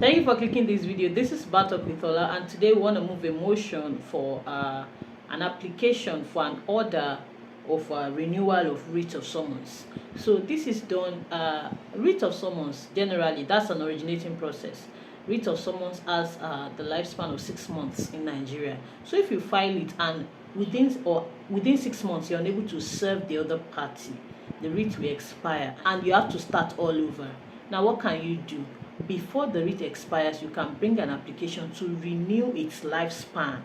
Thank you for clicking this video. This is Talk with Ola, and today we want to move a motion for an application for an order of renewal of writ of summons. So this is done, writ of summons generally, that's an originating process. Writ of summons has the lifespan of 6 months in Nigeria. So if you file it and within 6 months you're unable to serve the other party, the writ will expire and you have to start all over. Now what can you do? Before the writ expires, you can bring an application to renew its lifespan.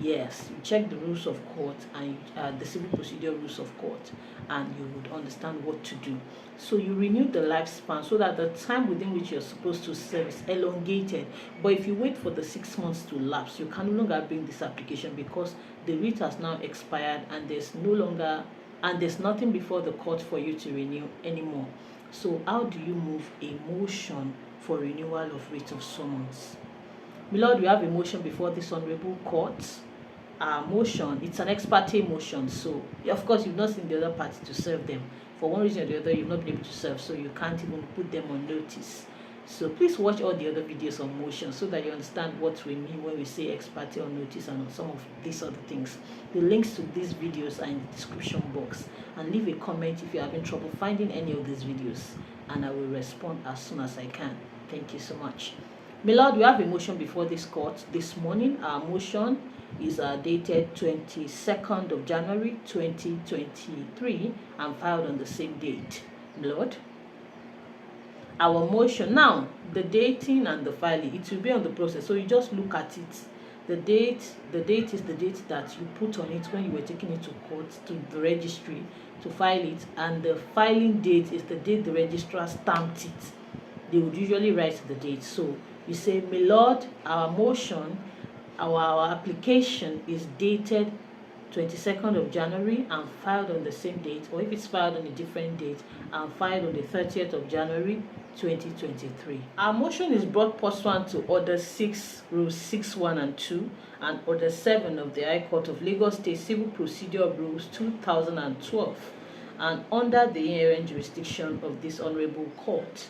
Yes, you check the rules of court and the civil procedure rules of court, and you would understand what to do. So you renew the lifespan so that the time within which you're supposed to serve is elongated. But if you wait for the 6 months to lapse, you can no longer bring this application because the writ has now expired and there's nothing before the court for you to renew anymore. So how do you move a motion for renewal of writ of summons? My Lord, we have a motion before this honorable court. Motion, it's an ex parte motion, so of course you've not seen the other party to serve them. For one reason or the other, you've not been able to serve, so you can't even put them on notice. So please watch all the other videos on motion so that you understand what we mean when we say ex parte on notice and some of these other things. The links to these videos are in the description box, and leave a comment if you're having trouble finding any of these videos, and I will respond as soon as I can. Thank you so much. My Lord, we have a motion before this court this morning. Our motion is dated 22nd of January 2023 and filed on the same date. My Lord, our motion now, the dating and the filing, it will be on the process, so you just look at it. The date is the date that you put on it when you were taking it to court, to the registry to file it, and the filing date is the date the registrar stamped it. They would usually write the date. So you say, my Lord, our motion, our application is dated 22nd of January and filed on the same date, or if it's filed on a different date and filed on the 30th of January 2023. Our motion is brought pursuant to Order 6, Rules 6, 1 and 2 and Order 7 of the High Court of Lagos State Civil Procedure Rules 2012 and under the inherent jurisdiction of this honorable court.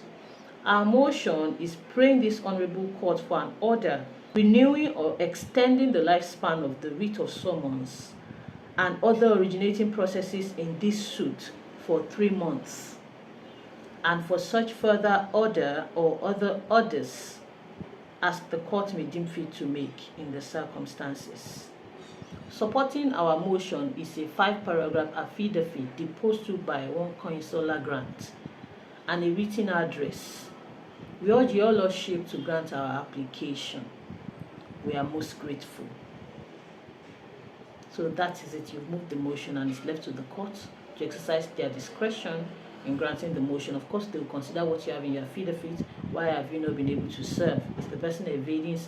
Our motion is praying this honorable court for an order renewing or extending the lifespan of the writ of summons and other originating processes in this suit for 3 months, and for such further order or other orders as the court may deem fit to make in the circumstances. Supporting our motion is a 5-paragraph affidavit deposed to by one consular grant and a written address. We urge your lordship to grant our application. We are most grateful. So that is it. You've moved the motion and it's left to the court to exercise their discretion in granting the motion. Of course, they will consider what you have in your affidavit. Why have you not been able to serve? Is the person evading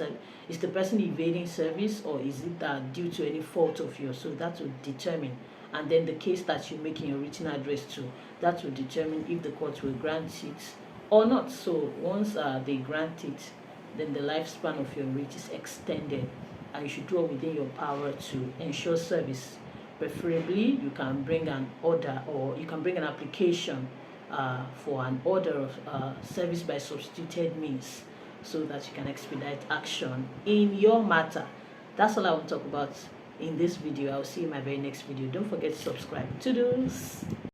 service, or is it due to any fault of yours? So that will determine. And then the case that you make in your written address too, that will determine if the court will grant it or not. So once they grant it, then the lifespan of your writ is extended, and you should do all within your power to ensure service. Preferably, you can bring an order, or you can bring an application for an order of service by substituted means, so that you can expedite action in your matter. That's all I want to talk about in this video. I'll see you in my very next video. Don't forget to subscribe. Toodles.